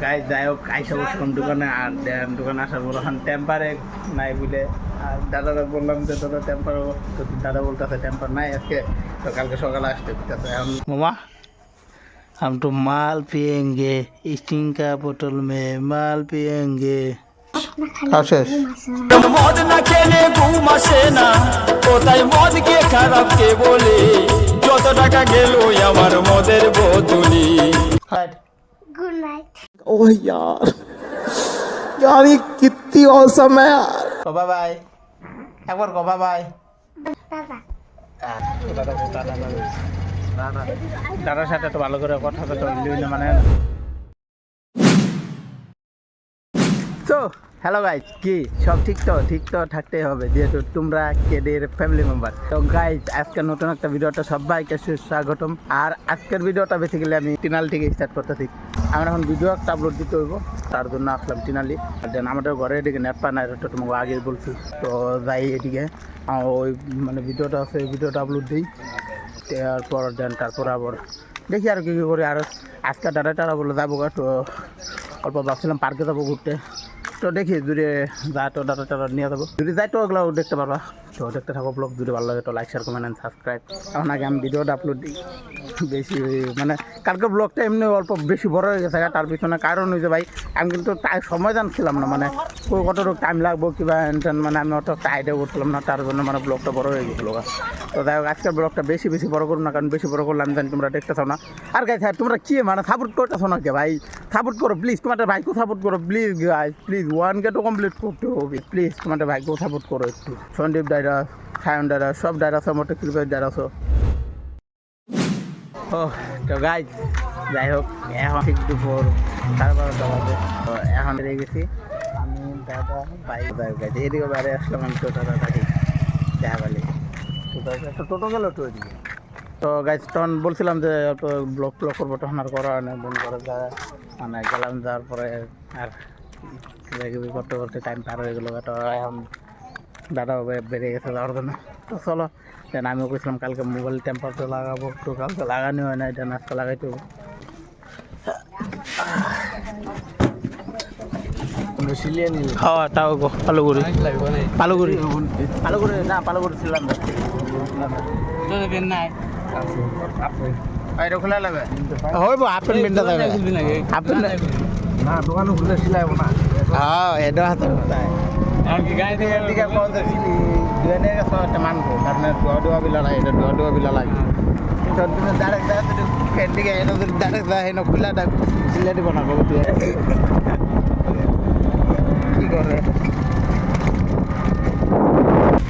গাই যাই হোক আইসা বসলাম দোকানে আর দোকানে আসার পর এখন টেম্পারে নাই বলে আর দাদারা বললাম যে দাদা টেম্পার তো দাদা বলতেছে টেম্পার নাই আজকে তো কালকে সকালে আসতে বলতেছে এখন মামা हम तो माल पियेंगे स्टिंग का बोतल में माल पियेंगे মদ না খেলে ঘুম আসে না কোথায় মদ কে খারাপ কে বলে যত টাকা গেল আমার মদের বোতলি। Good night. ओह यार यार ये कितनी औसम है यार বাবা বাই একবার বাবা বাই Bye-bye. দাদার সাথে তো ভালো করে কথা তো বিভিন্ন মানে তো হ্যালো গাইজ কি সব ঠিক তো থাকতেই হবে যেহেতু তোমরা কেদের ফ্যামিলি মেম্বার। তো গাইজ আজকের নতুন একটা ভিডিওটা সবাইকে সুস্বাগতম। আর আজকের ভিডিওটা বেসিক্যালি আমি টিনাল থেকে স্টার্ট করতেছি। আমরা এখন ভিডিও একটা আপলোড দিতে হইব, তার জন্য আসলাম টিনালি। আর দেন আমাদের ঘরে এদিকে নেট পায় না, এটা তোমাকে আগে বলছি। তো যাই এদিকে ওই মানে ভিডিওটা আছে, ওই ভিডিওটা আপলোড দিই। তারপর দেন তারপর আবার দেখি আর কি করি। আর আজকে টাটা বলে যাবো, তো অল্প ভাবছিলাম পার্কে যাবো ঘুরতে। তো দেখি যদি যা তো ডাটা নিয়ে যাবো, যদি যাই তো ওগুলো দেখতে পারবা। তো দেখতে থাকো ব্লগ, যদি ভালো লাগে তো like share comment and subscribe. এখন আগে আমি ভিডিওটা আপলোড দিই বেশি মানে কালকে ব্লগটা এমনি অল্প বেশি বড় হয়ে গেছে। তার পিছনে কারণ হয়েছে ভাই আমি কিন্তু সময় জানছিলাম না, মানে কতটুকু টাইম লাগবো কিংবা মানে আমি অত একটা আইডিয়া করছিলাম না, তার জন্য মানে ব্লগটা বড় হয়ে গেছিলো। তো যাই হোক আজকের ব্লগটা বেশি বড় করুন না, কারণ বেশি বড় করলে আমি জানি তোমরা দেখতেছো না। আর গাইজ হ্যাঁ তোমরা কি মানে সাপোর্ট করতেছো না কে ভাই? সাপোর্ট করো প্লিজ, তোমাদের ভাইকেও সাপোর্ট করো প্লিজ গাইজ, প্লিজ 1K তো কমপ্লিট করতে হবে প্লিজ। তোমাদের ভাইকেও সাপোর্ট করো একটু। সন্দীপ ডাইরাস, সায়ন ডাইরাস, সব ডাইরাস মোটে ক্রিকেট ডাইরাসও। ও তো গাইজ যাই হোক এখন ঠিক দুপুর 12:30 বাজে। তো এখন বেরিয়ে গেছি আমি, দাদা, বাইক গাইজ এদিকে বাইরে আসলাম আমি। তো দাদা থাকি দেখা পালি একটা টোটো গেল তো ওইদিকে। তো গাইজ তখন বলছিলাম যে ব্লগ করবো, তখন আর করা হয় না। বন্ধ করে যায় মানে গেলাম, যাওয়ার পরে আর করতে টাইম পার হয়ে গেলো। তো এখন দাদা বেরিয়ে গেছে যাওয়ার জন্য। তো চলো দেন আমিও বলছিলাম কালকে মোবাইল টেম্পারটা লাগাবো, তো কালকে লাগানো হয় না, এটা আজকে লাগাইতে হবে। হ্যাঁ তাও গো পালুগুড়ি না পালুগুড়ি ছিলাম এটা খোলা লাগবে হইব হাফ প্যান্ট পিন্ডা যাবে হাফ প্যান্ট না দোকানে খুলে সিলাইব না। হ্যাঁ এটা হাতে মানবো কারণ ডুয়া বিলা লাগে, এটা ডুয়া বিলা লাগে। ডাইরেক্ট এদিকে ডাইরেক্ট যায় হেন খুলা সিলাই দিব না কবি কি করে।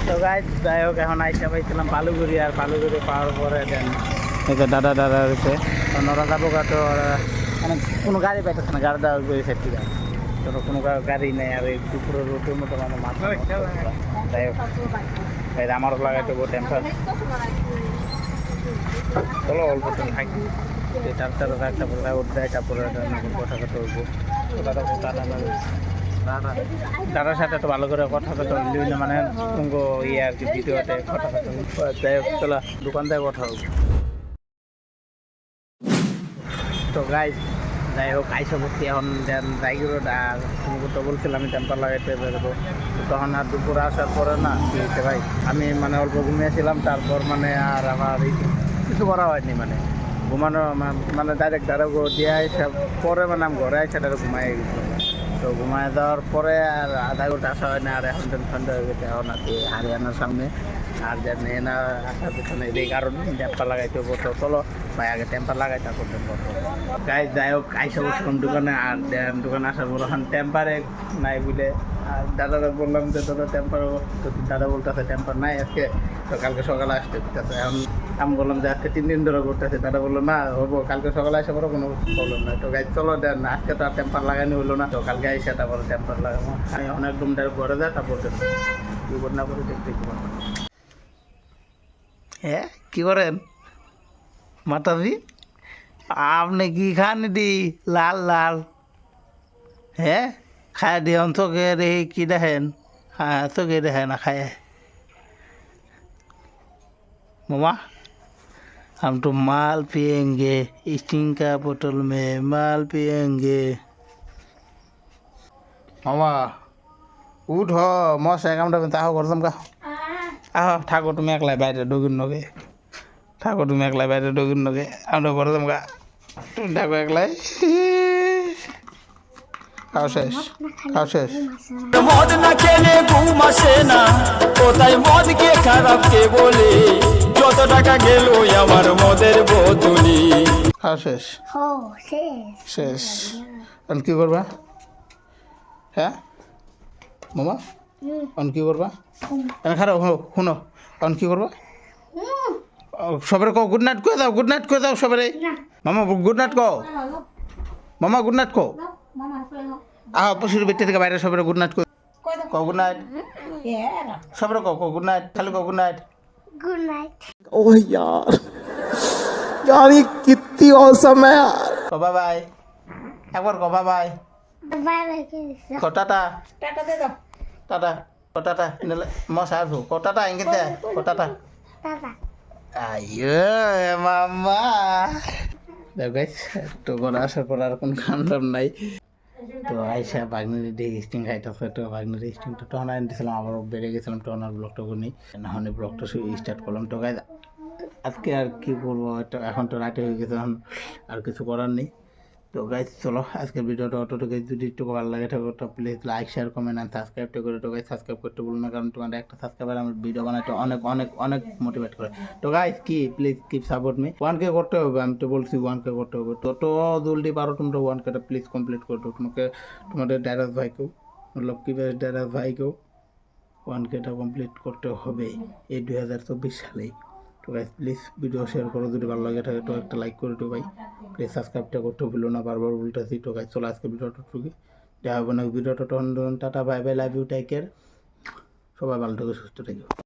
তো গাইজ যাই হোক এখন আইসা পাইছিলাম পালুগুড়ি। আর পালুগুড়ি পাওয়ার পরে দেন এই যে দাদা রয়েছে ওরা যাবো তো মানে কোনো গাড়ি পাইতেছে না, গাড়িটা ওই সেফটি গাড়ি তো কোনো গাড়ি নেই। আর এই দুপুরের রোদের মতো মানে মাথা যাই হোক আমারও লাগাইতে হবো টেম্পার। চলো অল্প দিন থাকি তারপরে একটা পরে উঠবে, তারপরে কথা কথা উঠবো। দাদার সাথে তো ভালো করে কথা কথা বিভিন্ন মানে তুঙ্গ ইয়ে আর কি ভিডিওতে কথা কথা। যাই হোক চলো দোকান থেকে কথা হোক। তো গাইজ যাই হোক আইসা বসছি এখন জায়গাগুলো তোমাকে তো বলছিলাম আমি টেম্পার লাগাইতে বেরোবো। তখন আর দুপুরে আসার পরে না কি হচ্ছে ভাই আমি মানে অল্প ঘুমিয়েছিলাম, তারপর মানে আর আমার কিছু করা হয়নি, মানে ঘুমানো মানে ডাইরেক্ট দিয়ে আসা পরে মানে আমি ঘরে আসে ডাইরেক্ট ঘুমাই গেছিলাম। তো ঘুমায় যাওয়ার পরে আর আধা ঘন্টা আসা হয় না। আর এখন ঠান্ডা হয়ে গেছে, এখন আর কি হারিয়ানার সামনে আর যেন না আসার পিছনে এই কারণে টেম্পার লাগাইতে হবো। তো চলো ভাই আগে টেম্পার লাগাই তারপর টেম্পার গাইজ যাই হোক আইসা বসলাম দোকানে। আর দোকানে আসার পর এখন টেম্পারে নাই বলে আর দাদারা বললাম যে দাদা টেম্পার, তো দাদা বলতেছে টেম্পার নাই আজকে, তো কালকে সকালে আসতে দিতেছে। এখন আমি বললাম যে আজকে 3 দিন ধরে করতেছে। দাদা বললো না হবো কালকে সকালে আসে পরে কোনো প্রবলেম নাই। তো গাইজ চলো দেন আজকে তো আর টেম্পার লাগানো হলো না, তো কালকে আইসা তারপর টেম্পার লাগাবো। আমি অনেক একদম ডাইরেক্ট ঘরে যায় তারপর কি করে না করে দেখতে পারবো। হ্যাঁ কি করেন মাতাজি আপনি কি খান দি লাল লাল? হ্যাঁ খায় দিয়ন চোখে দেখি কি দেখেন? হ্যাঁ চোখে দেখে না খায় मामा हम तो माल पियेंगे स्टिंग का बोतल में माल पियेंगे। মামা উঠ মশাই কামড়াবেন তাহ করতাম কা আহ থাকো তুমি একলাই বাইরে ডগুর নগে থাকো তুমি একলাই বাইরে ডগুর নগে আমরা করতাম কা তুমি থাকো একলাই খাও শেষ খাও শেষ মদ না খেলে ঘুম আসে না কোথায় মদকে খারাপ কে বলে যত টাকা গেল আমার মদের বোতলি খাও শেষ ও শেষ শেষ এখন কি করবা হ্যাঁ মামা এখন কি করবা এনে খারাপ শুনো এখন কি করবা সবারে কও গুড নাইট করে দাও গুড নাইট করে দাও সবারে মামা গুড নাইট কও মামা গুড নাইট কও আহ পশুর বেটে থেকে বাইরে সবারে গুড নাইট কও গুড নাইট সবারে কও গুড নাইট খালি কও গুড নাইট গুড নাইট ओह यार यार ये कितनी औसम है यार কও বাই বাই একবার কও বাই বাই বাই বাই করে কও টাটা টাটা কও টাটা নিলে মশা আসবো কও টাটা ইঙ্গিতে কও টাটা টাটা আইয়ো মামা দেখো গাইস তো ঘরে আসার পর আর কোনো কান্ডাম নাই তো আইসা বাগনারি দিয়ে স্টিং খাইতেছে তো বাগনারি স্টিংটা তখন আনি দিয়েছিলাম আবার বেড়ে গেছিলাম তখন আর ব্লগটা করি না হলে ব্লগটা স্টার্ট করলাম তো গাইস আজকে আর কি বলবো এখন তো রাতে হয়ে গেছে এখন আর কিছু করার নেই তো গাইস চলো আজকের ভিডিওটা অতটুকু যদি একটু ভালো লাগে থাকে তো প্লিজ লাইক শেয়ার কমেন্ট আর সাবস্ক্রাইবটা করে তো গাইস সাবস্ক্রাইব করতে ভুলো না কারণ তোমাদের একটা সাবস্ক্রাইবার আমার ভিডিও বানাতে অনেক অনেক অনেক মোটিভেট করে তো গাইস কি please keep support me 1K করতে হবে আমি তো বলছি 1K করতে হবে তো জলদি পারো তোমরা 1Kটা প্লিজ কমপ্লিট করে দাও তোমাদের ডাইরাস ভাইকেও মতলব কি বেশ ডাইরাস ভাইকেও 1Kটা কমপ্লিট করতে হবে এই 2024 সালেই তো গাইস প্লিজ ভিডিও শেয়ার করো যদি ভালো লাগে থাকে তো একটা লাইক করে দিও ভাই প্লিজ সাবস্ক্রাইবটা করতে ভুলো না বারবার বলতেছি তো গাইস চলো আজকে ভিডিওটা টুকি দেখা হবে না ভিডিওটা tata bye bye love you take care সবাই ভালো থেকে সুস্থ থেকো